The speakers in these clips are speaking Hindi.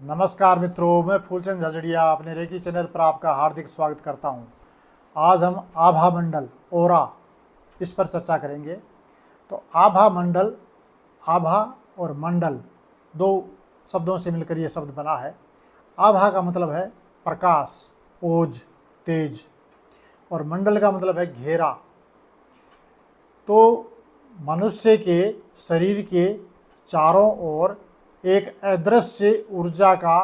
नमस्कार मित्रों, मैं फूलचंद झजड़िया अपने रेकी चैनल पर आपका हार्दिक स्वागत करता हूं। आज हम आभा मंडल ओरा इस पर चर्चा करेंगे। तो आभा मंडल, आभा और मंडल दो शब्दों से मिलकर ये शब्द बना है। आभा का मतलब है प्रकाश, ओज, तेज, और मंडल का मतलब है घेरा। तो मनुष्य के शरीर के चारों ओर एक अदृश्य ऊर्जा का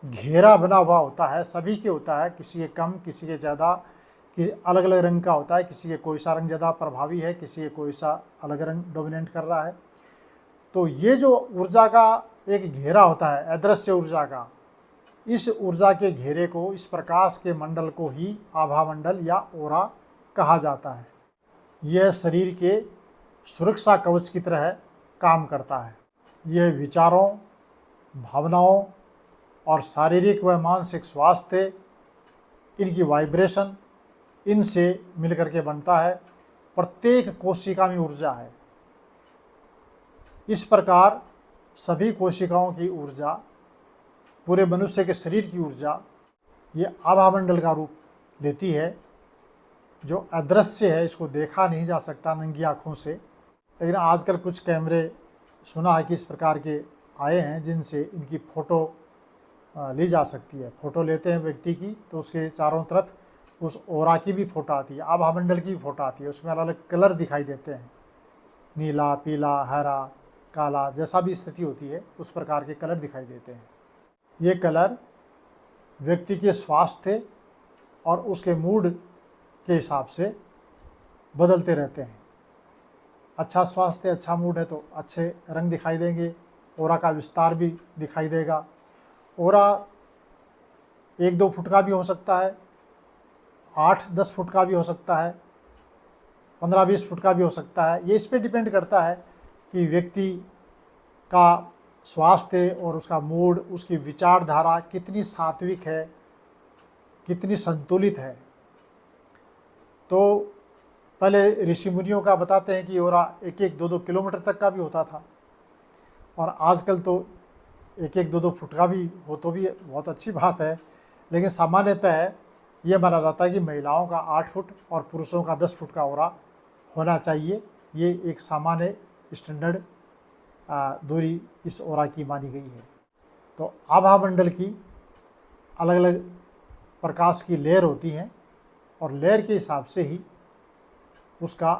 घेरा बना हुआ होता है। सभी के होता है, किसी के कम, किसी के ज़्यादा, कि अलग अलग रंग का होता है। किसी के कोई सा रंग ज़्यादा प्रभावी है, किसी के कोई सा अलग रंग डोमिनेट कर रहा है। तो ये जो ऊर्जा का एक घेरा होता है, अदृश्य ऊर्जा का, इस ऊर्जा के घेरे को, इस प्रकाश के मंडल को ही आभा मंडल या ओरा कहा जाता है। यह शरीर के सुरक्षा कवच की तरह काम करता है। यह विचारों, भावनाओं और शारीरिक व मानसिक स्वास्थ्य, इनकी वाइब्रेशन, इनसे मिलकर के बनता है। प्रत्येक कोशिका में ऊर्जा है। इस प्रकार सभी कोशिकाओं की ऊर्जा, पूरे मनुष्य के शरीर की ऊर्जा, ये आभामंडल का रूप लेती है, जो अदृश्य है। इसको देखा नहीं जा सकता नंगी आँखों से, लेकिन आजकल कुछ कैमरे सुना है कि इस प्रकार के आए हैं जिनसे इनकी फ़ोटो ली जा सकती है। फ़ोटो लेते हैं व्यक्ति की, तो उसके चारों तरफ उस ओरा की भी फ़ोटो आती है, आभामंडल की भी फ़ोटो आती है। उसमें अलग अलग कलर दिखाई देते हैं, नीला, पीला, हरा, काला, जैसा भी स्थिति होती है उस प्रकार के कलर दिखाई देते हैं। ये कलर व्यक्ति के स्वास्थ्य और उसके मूड के हिसाब से बदलते रहते हैं। अच्छा स्वास्थ्य, अच्छा मूड है तो अच्छे रंग दिखाई देंगे, ओरा का विस्तार भी दिखाई देगा। ओरा 1-2 फुट का भी हो सकता है, 8-10 फुट का भी हो सकता है, 15-20 फुट का भी हो सकता है। ये इस पे डिपेंड करता है कि व्यक्ति का स्वास्थ्य और उसका मूड, उसकी विचारधारा कितनी सात्विक है, कितनी संतुलित है। तो पहले ऋषि मुनियों का बताते हैं कि ओरा 1-1, 2-2 किलोमीटर तक का भी होता था, और आजकल तो 1-1, 2-2 फुट का भी हो तो भी बहुत अच्छी बात है। लेकिन सामान्यतः ये माना जाता है कि महिलाओं का 8 फुट और पुरुषों का 10 फुट का ओरा होना चाहिए। ये एक सामान्य स्टैंडर्ड दूरी इस ओरा की मानी गई है। तो आभामंडल की अलग अलग प्रकाश की लेयर होती हैं, और लेयर के हिसाब से ही उसका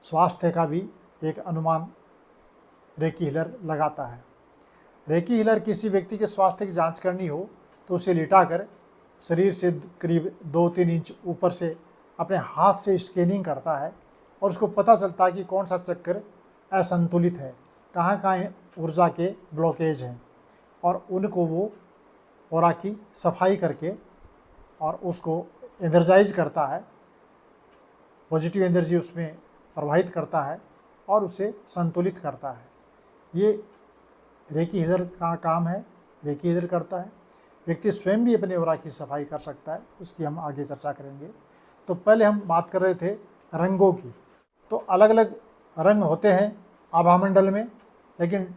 स्वास्थ्य का भी एक अनुमान रेकी हीलर लगाता है। रेकी हीलर किसी व्यक्ति के स्वास्थ्य की जांच करनी हो तो उसे लिटाकर शरीर से करीब 2-3 इंच ऊपर से अपने हाथ से स्कैनिंग करता है, और उसको पता चलता है कि कौन सा चक्कर असंतुलित है, कहाँ कहाँ ऊर्जा के ब्लॉकेज हैं, और उनको वो ओरा की सफाई करके और उसको एनर्जाइज करता है, पॉजिटिव एनर्जी उसमें प्रवाहित करता है और उसे संतुलित करता है। ये रेकी हीलर का काम है, रेकी हीलर करता है। व्यक्ति स्वयं भी अपने ओरा की सफाई कर सकता है, उसकी हम आगे चर्चा करेंगे। तो पहले हम बात कर रहे थे रंगों की। तो अलग अलग रंग होते हैं आभामंडल में, लेकिन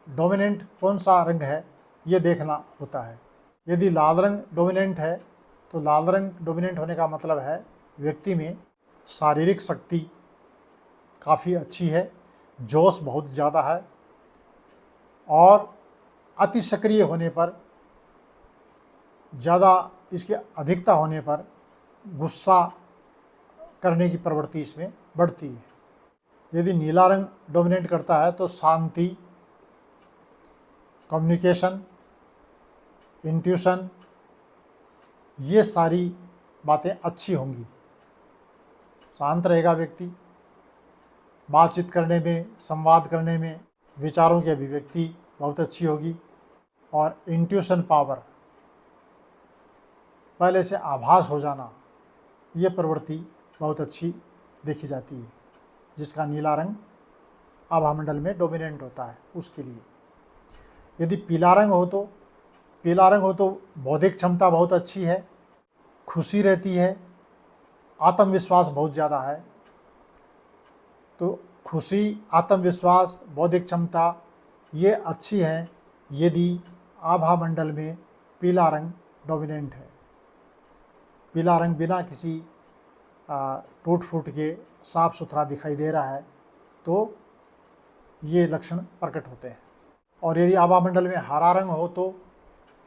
डोमिनेंट कौन सा रंग है ये देखना होता है। यदि लाल रंग डोमिनेंट है तो लाल रंग डोमिनेंट होने का मतलब है व्यक्ति में शारीरिक शक्ति काफ़ी अच्छी है, जोश बहुत ज़्यादा है, और अति सक्रिय होने पर, ज़्यादा इसकी अधिकता होने पर गुस्सा करने की प्रवृत्ति इसमें बढ़ती है। यदि नीला रंग डोमिनेट करता है तो शांति, कम्युनिकेशन, इंट्यूशन, ये सारी बातें अच्छी होंगी। शांत रहेगा व्यक्ति, बातचीत करने में, संवाद करने में विचारों की अभिव्यक्ति बहुत अच्छी होगी, और इंट्यूशन पावर, पहले से आभास हो जाना, ये प्रवृत्ति बहुत अच्छी देखी जाती है, जिसका नीला रंग आभामंडल में डोमिनेंट होता है उसके लिए। यदि पीला रंग हो तो बौद्धिक क्षमता बहुत अच्छी है, खुशी रहती है, आत्मविश्वास बहुत ज़्यादा है, तो खुशी, आत्मविश्वास, बौद्धिक क्षमता ये अच्छी हैं यदि आभा मंडल में पीला रंग डोमिनेंट है। पीला रंग बिना किसी टूट फूट के साफ सुथरा दिखाई दे रहा है तो ये लक्षण प्रकट होते हैं। और यदि आभा मंडल में हरा रंग हो तो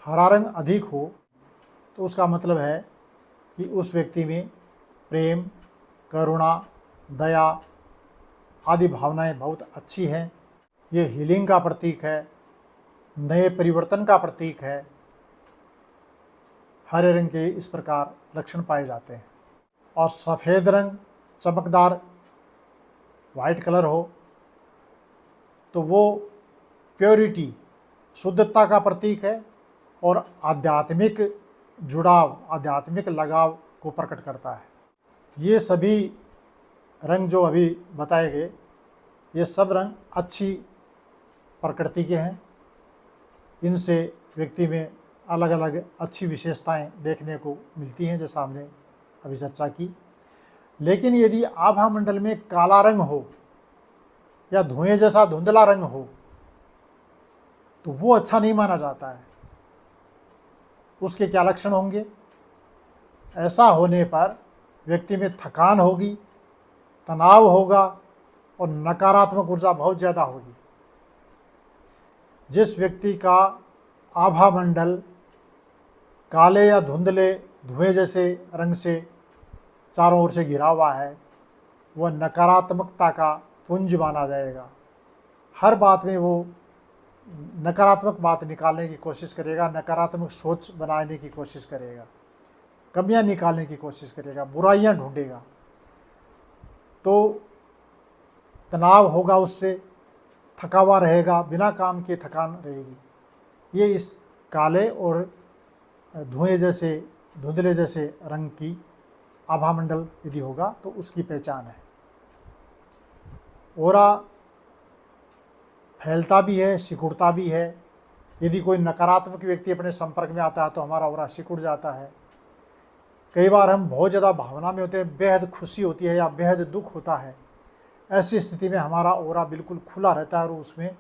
हरा रंग अधिक हो तो उसका मतलब है कि उस व्यक्ति में प्रेम, करुणा, दया आदि भावनाएं बहुत अच्छी हैं। ये हीलिंग का प्रतीक है, नए परिवर्तन का प्रतीक है। हरे रंग के इस प्रकार लक्षण पाए जाते हैं। और सफ़ेद रंग, चमकदार वाइट कलर हो तो वो प्योरिटी, शुद्धता का प्रतीक है और आध्यात्मिक जुड़ाव, आध्यात्मिक लगाव को प्रकट करता है। ये सभी रंग जो अभी बताए गए, ये सब रंग अच्छी प्रकृति के हैं। इनसे व्यक्ति में अलग अलग अच्छी विशेषताएं देखने को मिलती हैं, जैसा हमने अभी चर्चा की। लेकिन यदि आभा मंडल में काला रंग हो या धुएं जैसा धुंधला रंग हो तो वो अच्छा नहीं माना जाता है। उसके क्या लक्षण होंगे? ऐसा होने पर व्यक्ति में थकान होगी, तनाव होगा और नकारात्मक ऊर्जा बहुत ज़्यादा होगी। जिस व्यक्ति का आभा मंडल काले या धुंधले धुएं जैसे रंग से चारों ओर से घिरा हुआ है, वह नकारात्मकता का पुंज माना जाएगा। हर बात में वो नकारात्मक बात निकालने की कोशिश करेगा, नकारात्मक सोच बनाने की कोशिश करेगा, कमियां निकालने की कोशिश करेगा, बुराइयां ढूंढेगा। तो तनाव होगा, उससे थका हुआ रहेगा, बिना काम के थकान रहेगी। ये इस काले और धुएं जैसे, धुंधले जैसे रंग की आभा मंडल यदि होगा तो उसकी पहचान है। ओरा फैलता भी है, सिकुड़ता भी है। यदि कोई नकारात्मक व्यक्ति अपने संपर्क में आता है तो हमारा ओरा सिकुड़ जाता है। कई बार हम बहुत ज़्यादा भावना में होते हैं, बेहद खुशी होती है या बेहद दुख होता है। ऐसी स्थिति में हमारा ओरा बिल्कुल खुला रहता है और उसमें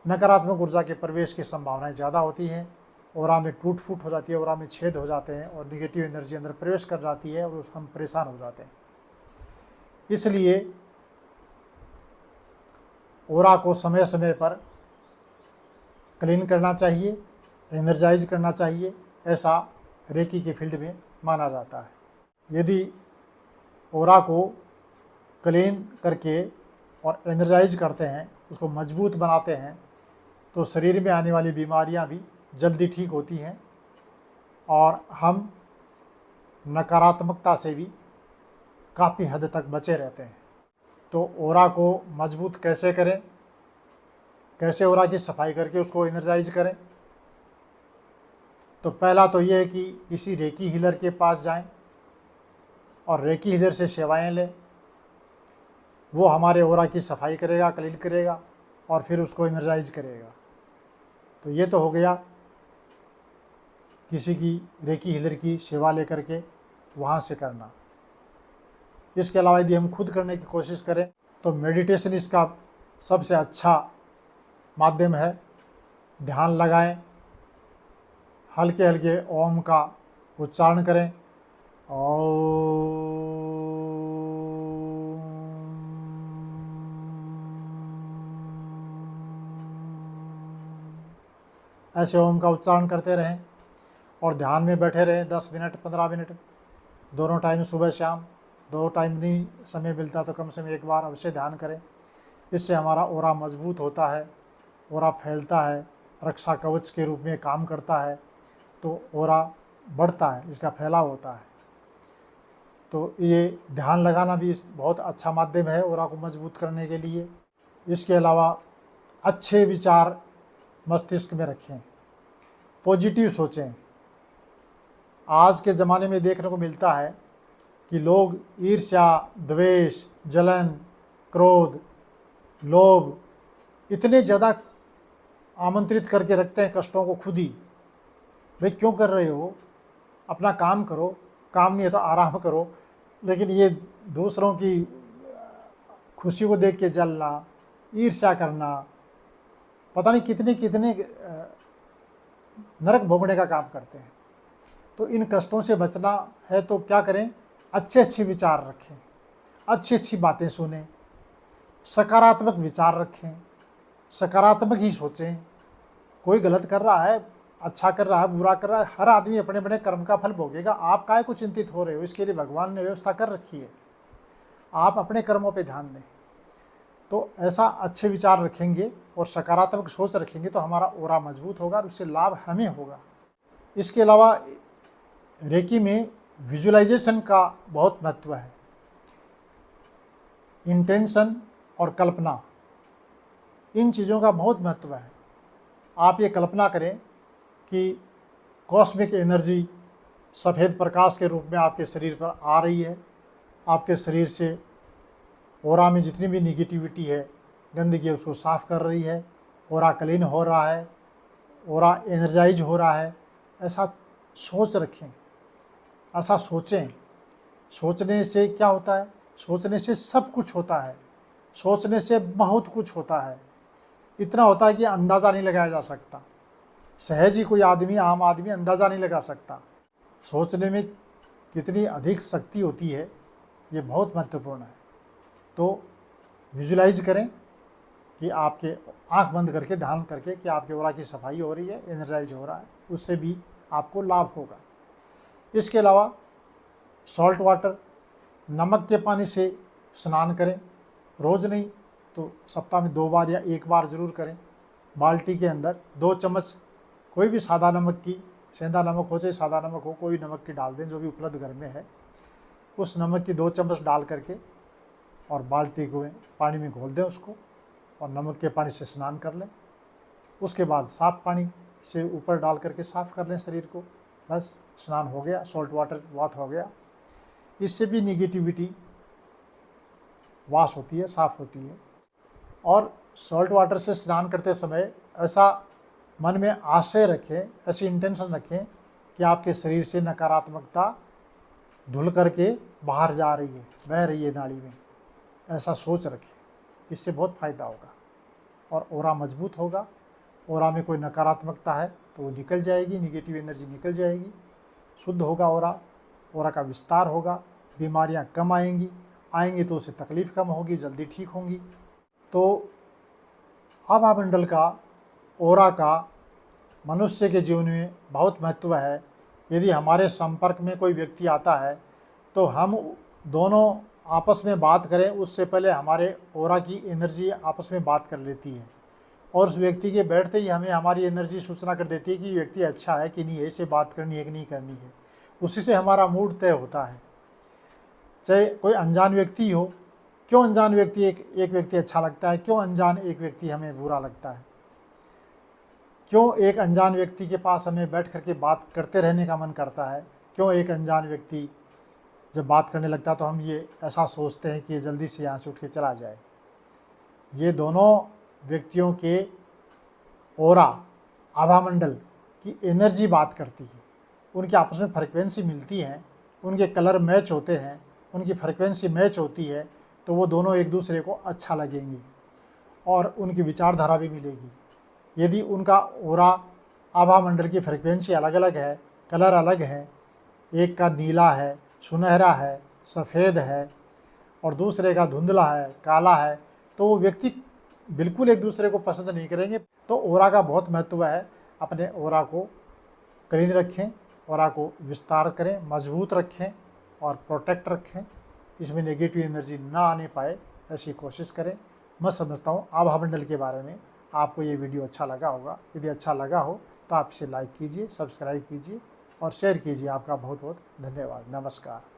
नकारात्मक ऊर्जा के प्रवेश की संभावनाएं ज़्यादा होती हैं। ओरा में टूट फूट हो जाती है, ओरा में छेद हो जाते हैं और निगेटिव एनर्जी अंदर प्रवेश कर जाती है और हम परेशान हो जाते हैं। इसलिए ओरा को समय समय पर क्लीन करना चाहिए, एनर्जाइज करना चाहिए, ऐसा रेकी के फील्ड में माना जाता है। यदि ओरा को क्लीन करके और एनर्जाइज करते हैं, उसको मजबूत बनाते हैं, तो शरीर में आने वाली बीमारियां भी जल्दी ठीक होती हैं और हम नकारात्मकता से भी काफ़ी हद तक बचे रहते हैं। तो ओरा को मजबूत कैसे करें, कैसे ओरा की सफाई करके उसको एनर्जाइज करें? तो पहला तो ये है कि किसी रेकी हीलर के पास जाएं और रेकी हीलर से सेवाएं लें। वो हमारे ओरा की सफाई करेगा, क्लीन करेगा और फिर उसको एनर्जाइज करेगा। तो ये तो हो गया किसी की रेकी हीलर की सेवा लेकर के वहाँ से करना। इसके अलावा यदि हम खुद करने की कोशिश करें तो मेडिटेशन इसका सबसे अच्छा माध्यम है। ध्यान लगाएं, हल्के हल्के ओम का उच्चारण करें। ऐसे ओम का उच्चारण करते रहें और ध्यान में बैठे रहें 10 मिनट 15 मिनट, दोनों टाइम, सुबह शाम। दो टाइम नहीं समय मिलता तो कम से कम एक बार अवश्य ध्यान करें। इससे हमारा ओरा मजबूत होता है, ओरा फैलता है, रक्षा कवच के रूप में काम करता है, तो ओरा बढ़ता है, इसका फैलाव होता है। तो ये ध्यान लगाना भी बहुत अच्छा माध्यम है ओरा को मजबूत करने के लिए। इसके अलावा अच्छे विचार मस्तिष्क में रखें, पॉजिटिव सोचें। आज के ज़माने में देखने को मिलता है कि लोग ईर्ष्या, द्वेष, जलन, क्रोध, लोभ इतने ज़्यादा आमंत्रित करके रखते हैं कष्टों को खुद ही। भाई क्यों कर रहे हो? अपना काम करो, काम नहीं है तो आराम करो। लेकिन ये दूसरों की खुशी को देख के जलना, ईर्ष्या करना, पता नहीं कितने कितने नरक भोगने का काम करते हैं। तो इन कष्टों से बचना है तो क्या करें? अच्छे अच्छे विचार रखें, अच्छी अच्छी बातें सुनें, सकारात्मक विचार रखें, सकारात्मक ही सोचें। कोई गलत कर रहा है, अच्छा कर रहा है, बुरा कर रहा है, हर आदमी अपने अपने कर्म का फल भोगेगा। आप काहे को चिंतित हो रहे हो? इसके लिए भगवान ने व्यवस्था कर रखी है। आप अपने कर्मों पे ध्यान दें। तो ऐसा अच्छे विचार रखेंगे और सकारात्मक सोच रखेंगे तो हमारा ऑरा मजबूत होगा और उससे लाभ हमें होगा। इसके अलावा रेकी में विजुअलाइजेशन का बहुत महत्व है। इंटेंशन और कल्पना, इन चीज़ों का बहुत महत्व है। आप ये कल्पना करें कि कॉस्मिक एनर्जी सफ़ेद प्रकाश के रूप में आपके शरीर पर आ रही है। आपके शरीर से ऑरा में जितनी भी निगेटिविटी है, गंदगी है, उसको साफ़ कर रही है। ऑरा क्लीन हो रहा है, ऑरा एनर्जाइज हो रहा है। ऐसा सोच रखें, ऐसा सोचें। सोचने से क्या होता है? सोचने से सब कुछ होता है। सोचने से बहुत कुछ होता है। इतना होता है कि अंदाज़ा नहीं लगाया जा सकता। सहज ही कोई आदमी, आम आदमी अंदाज़ा नहीं लगा सकता। सोचने में कितनी अधिक शक्ति होती है, ये बहुत महत्वपूर्ण है। तो विजुलाइज करें कि आपके आंख बंद करके ध्यान करके कि आपके ऑरा की सफाई हो रही है, एनर्जाइज हो रहा है, उससे भी आपको लाभ होगा। इसके अलावा सॉल्ट वाटर, नमक के पानी से स्नान करें। रोज़ नहीं तो सप्ताह में 2 बार या 1 बार ज़रूर करें। बाल्टी के अंदर 2 चम्मच कोई भी सादा नमक की, सेंधा नमक हो चाहे सादा नमक हो, कोई नमक की डाल दें जो भी उपलब्ध घर में है। उस नमक की 2 चम्मच डाल करके और बाल्टी को पानी में घोल दें उसको, और नमक के पानी से स्नान कर लें। उसके बाद साफ़ पानी से ऊपर डाल करके साफ़ कर लें शरीर को। बस स्नान हो गया, सॉल्ट वाटर बाथ हो गया। इससे भी निगेटिविटी वाश होती है, साफ़ होती है। और सॉल्ट वाटर से स्नान करते समय ऐसा मन में आशय रखें, ऐसी इंटेंशन रखें कि आपके शरीर से नकारात्मकता धुल करके बाहर जा रही है, बह रही है नाड़ी में। ऐसा सोच रखें, इससे बहुत फ़ायदा होगा और ऑरा मजबूत होगा। ऑरा में कोई नकारात्मकता है तो वो निकल जाएगी, निगेटिव एनर्जी निकल जाएगी, शुद्ध होगा ऑरा, ऑरा का विस्तार होगा, बीमारियां कम आएंगी तो उससे तकलीफ़ कम होगी, जल्दी ठीक होंगी। तो आभामंडल का, ऑरा का मनुष्य के जीवन में बहुत महत्व है। यदि हमारे संपर्क में कोई व्यक्ति आता है तो हम दोनों आपस में बात करें, उससे पहले हमारे ऑरा की एनर्जी आपस में बात कर लेती है और उस व्यक्ति के बैठते ही हमें हमारी एनर्जी सूचना कर देती है कि व्यक्ति अच्छा है कि नहीं है, इससे बात करनी है कि नहीं करनी है। उसी से हमारा मूड तय होता है। चाहे कोई अनजान व्यक्ति हो, क्यों अनजान व्यक्ति एक व्यक्ति अच्छा लगता है, क्यों अनजान एक व्यक्ति हमें बुरा लगता है, क्यों एक अनजान व्यक्ति के पास हमें बैठ करके बात करते रहने का मन करता है, क्यों एक अनजान व्यक्ति जब बात करने लगता है तो हम ये ऐसा सोचते हैं कि ये जल्दी से यहाँ से उठ के चला जाए। ये दोनों व्यक्तियों के ऑरा, आभामंडल की एनर्जी बात करती है। उनके आपस में फ्रिक्वेंसी मिलती है, उनके कलर मैच होते हैं, उनकी फ्रिक्वेंसी मैच होती है, तो वो दोनों एक दूसरे को अच्छा लगेंगे और उनकी विचारधारा भी मिलेगी। यदि उनका ऑरा, आभामंडल की फ्रिक्वेंसी अलग अलग है, कलर अलग है, एक का नीला है, सुनहरा है, सफ़ेद है और दूसरे का धुंधला है, काला है, तो वो व्यक्ति बिल्कुल एक दूसरे को पसंद नहीं करेंगे। तो ऑरा का बहुत महत्व है। अपने ऑरा को क्लीन रखें, ऑरा को विस्तार करें, मजबूत रखें और प्रोटेक्ट रखें। इसमें नेगेटिव एनर्जी ना आने पाए, ऐसी कोशिश करें। मैं समझता हूँ आभामंडल के बारे में आपको ये वीडियो अच्छा लगा होगा। यदि अच्छा लगा हो तो आप इसे लाइक कीजिए, सब्सक्राइब कीजिए और शेयर कीजिए। आपका बहुत बहुत धन्यवाद। नमस्कार।